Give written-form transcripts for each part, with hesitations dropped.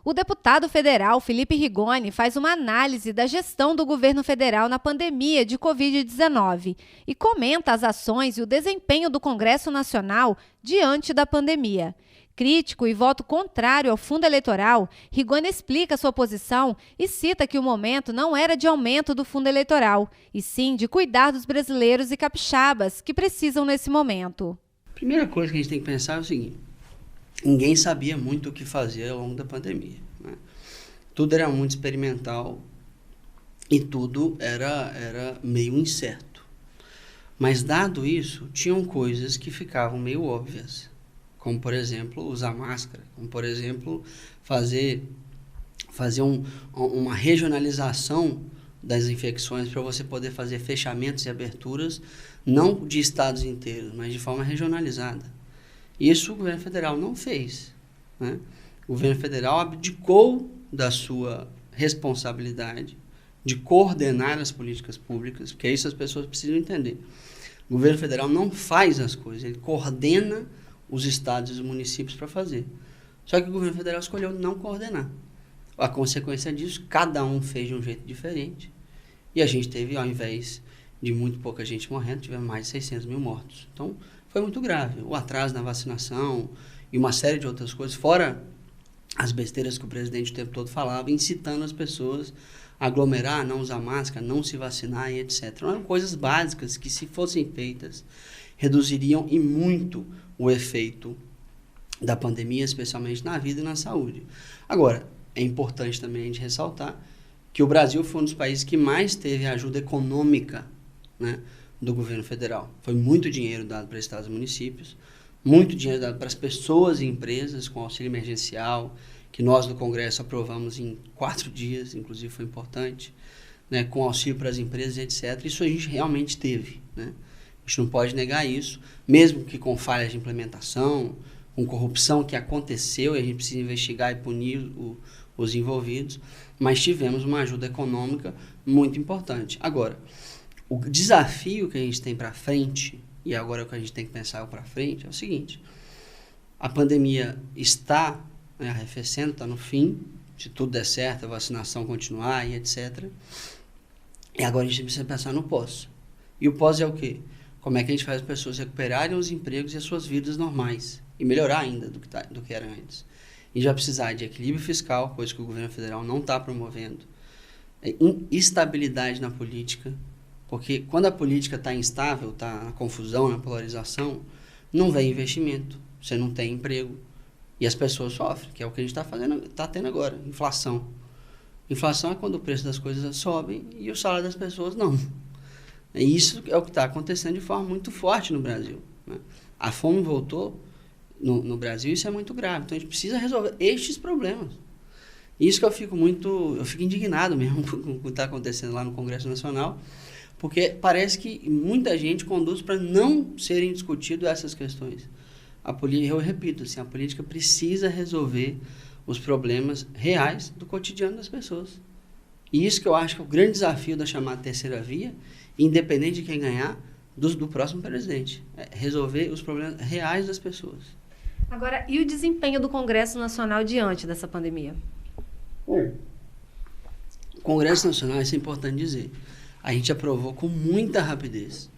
O deputado federal Felipe Rigoni faz uma análise da gestão do governo federal na pandemia de Covid-19 e comenta as ações e o desempenho do Congresso Nacional diante da pandemia. Crítico e voto contrário ao fundo eleitoral, Rigoni explica sua posição e cita que o momento não era de aumento do fundo eleitoral, e sim de cuidar dos brasileiros e capixabas que precisam nesse momento. A primeira coisa que a gente tem que pensar é o seguinte: ninguém sabia muito o que fazer ao longo da pandemia, né? Tudo era muito experimental e tudo era meio incerto. Mas, dado isso, tinham coisas que ficavam meio óbvias, como, por exemplo, usar máscara, como, por exemplo, fazer uma regionalização das infecções para você poder fazer fechamentos e aberturas, não de estados inteiros, mas de forma regionalizada. Isso o governo federal não fez, né? O governo federal abdicou da sua responsabilidade de coordenar as políticas públicas, porque isso as pessoas precisam entender. O governo federal não faz as coisas, ele coordena os estados e os municípios para fazer. Só que o governo federal escolheu não coordenar. A consequência disso, cada um fez de um jeito diferente. E a gente teve, ao invés de muito pouca gente morrendo, tivemos mais de 600 mil mortos. Então, foi muito grave. O atraso na vacinação e uma série de outras coisas, fora as besteiras que o presidente o tempo todo falava, incitando as pessoas a aglomerar, não usar máscara, não se vacinar e etc. Não eram coisas básicas que, se fossem feitas, reduziriam e muito o efeito da pandemia, especialmente na vida e na saúde. Agora, é importante também a gente ressaltar que o Brasil foi um dos países que mais teve ajuda econômica, né, do governo federal. Foi muito dinheiro dado para estados e municípios, muito dinheiro dado para as pessoas e empresas com auxílio emergencial, que nós do Congresso aprovamos em 4 dias, inclusive foi importante, né, com auxílio para as empresas, etc. Isso a gente realmente teve, né? A gente não pode negar isso, mesmo que com falhas de implementação, com corrupção que aconteceu e a gente precisa investigar e punir os envolvidos, mas tivemos uma ajuda econômica muito importante. Agora, o desafio que a gente tem para frente, e agora é o que a gente tem que pensar para frente, é o seguinte: a pandemia está, né, arrefecendo, está no fim, se tudo der certo, a vacinação continuar e etc. E agora a gente precisa pensar no pós. E o pós é o quê? Como é que a gente faz as pessoas recuperarem os empregos e as suas vidas normais, e melhorar ainda do que era antes. E já precisar de equilíbrio fiscal, coisa que o governo federal não está promovendo, estabilidade na política, porque quando a política está instável, está na confusão, na polarização, não vem investimento, você não tem emprego, e as pessoas sofrem, que é o que a gente está tendo agora, inflação. Inflação é quando o preço das coisas sobe e o salário das pessoas não. E isso é o que está acontecendo de forma muito forte no Brasil, né? A fome voltou no Brasil, isso é muito grave. Então a gente precisa resolver estes problemas. Isso que eu fico indignado mesmo com o que está acontecendo lá no Congresso Nacional, porque parece que muita gente conduz para não serem discutidas essas questões. Eu repito, assim, a política precisa resolver os problemas reais do cotidiano das pessoas. E isso que eu acho que é o grande desafio da chamada terceira via, independente de quem ganhar, do próximo presidente. É resolver os problemas reais das pessoas. Agora, e o desempenho do Congresso Nacional diante dessa pandemia? O Congresso Nacional, isso é importante dizer, a gente aprovou com muita rapidez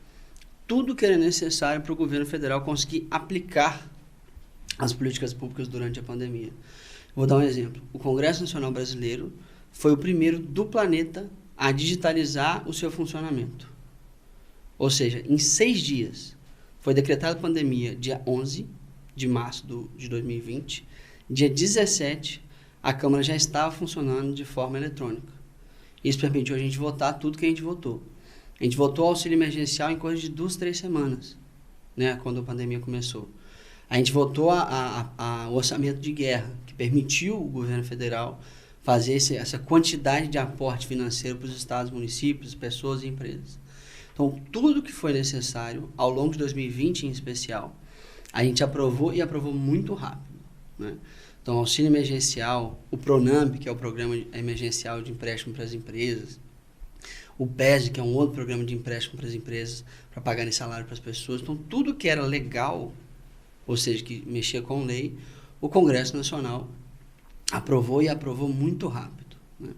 tudo que era necessário para o governo federal conseguir aplicar as políticas públicas durante a pandemia. Vou dar um exemplo. O Congresso Nacional Brasileiro foi o primeiro do planeta a digitalizar o seu funcionamento. Ou seja, em 6 dias, foi decretada a pandemia dia 11 de março de 2020, dia 17, a Câmara já estava funcionando de forma eletrônica. Isso permitiu a gente votar tudo que a gente votou. A gente votou auxílio emergencial em coisa de 2, 3 semanas, né, quando a pandemia começou. A gente votou o orçamento de guerra, que permitiu o governo federal fazer essa quantidade de aporte financeiro para os estados, municípios, pessoas e empresas. Então, tudo que foi necessário, ao longo de 2020 em especial, a gente aprovou e aprovou muito rápido, né? Então, auxílio emergencial, o PRONAMP, que é o Programa Emergencial de Empréstimo para as Empresas, o PESE, que é um outro programa de empréstimo para as empresas, para pagarem salário para as pessoas. Então, tudo que era legal, ou seja, que mexia com lei, o Congresso Nacional aprovou e aprovou muito rápido, né?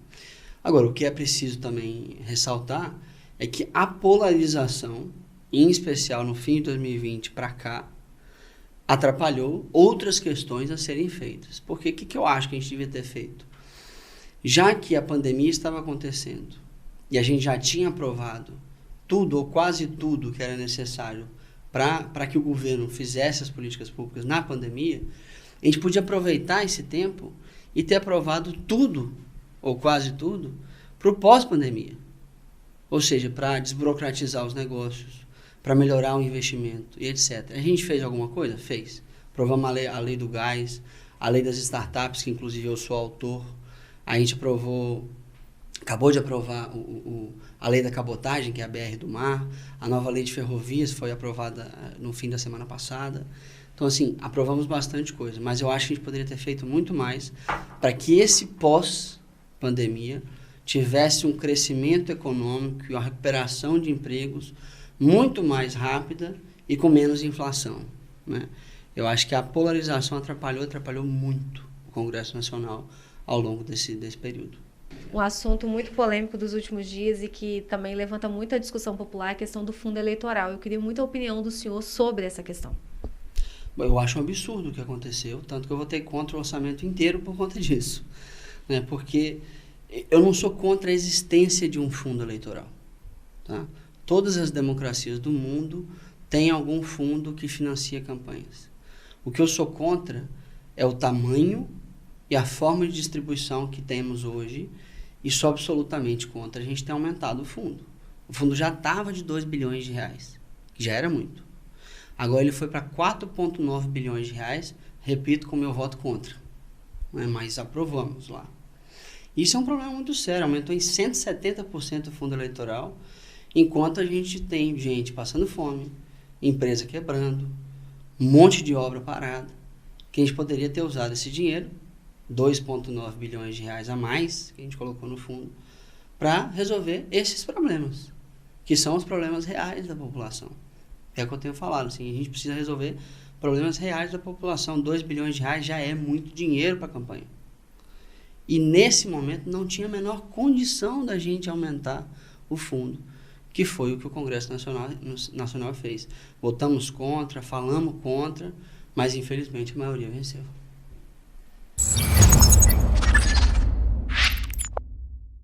Agora, o que é preciso também ressaltar é que a polarização, em especial no fim de 2020 para cá, atrapalhou outras questões a serem feitas. Porque o que eu acho que a gente devia ter feito? Já que a pandemia estava acontecendo e a gente já tinha aprovado tudo ou quase tudo que era necessário para que o governo fizesse as políticas públicas na pandemia, a gente podia aproveitar esse tempo e ter aprovado tudo ou quase tudo para o pós-pandemia. Ou seja, para desburocratizar os negócios, para melhorar o investimento e etc. A gente fez alguma coisa? Fez. Aprovamos a lei do gás, a lei das startups, que inclusive eu sou autor. A gente acabou de aprovar a lei da cabotagem, que é a BR do Mar. A nova lei de ferrovias foi aprovada no fim da semana passada. Então, assim, aprovamos bastante coisa. Mas eu acho que a gente poderia ter feito muito mais para que esse pós-pandemia tivesse um crescimento econômico e uma recuperação de empregos muito mais rápida e com menos inflação, né? Eu acho que a polarização atrapalhou muito o Congresso Nacional ao longo desse período. Um assunto muito polêmico dos últimos dias e que também levanta muita discussão popular é a questão do fundo eleitoral. Eu queria muita opinião do senhor sobre essa questão. Bom, eu acho um absurdo o que aconteceu, tanto que eu votei contra o orçamento inteiro por conta disso, né? Porque eu não sou contra a existência de um fundo eleitoral, tá? Todas as democracias do mundo têm algum fundo que financia campanhas. O que eu sou contra é o tamanho e a forma de distribuição que temos hoje, e sou absolutamente contra a gente ter aumentado o fundo. O fundo já estava de 2 bilhões de reais, que já era muito. Agora ele foi para 4,9 bilhões de reais, repito, com meu voto contra, né? Mas aprovamos lá. Isso é um problema muito sério, aumentou em 170% o fundo eleitoral, enquanto a gente tem gente passando fome, empresa quebrando, um monte de obra parada, que a gente poderia ter usado esse dinheiro, 2,9 bilhões de reais a mais, que a gente colocou no fundo, para resolver esses problemas, que são os problemas reais da população. É o que eu tenho falado, assim, a gente precisa resolver problemas reais da população. 2 bilhões de reais já é muito dinheiro para a campanha. E nesse momento não tinha a menor condição da gente aumentar o fundo, que foi o que o Congresso Nacional fez. Votamos contra, falamos contra, mas infelizmente a maioria venceu.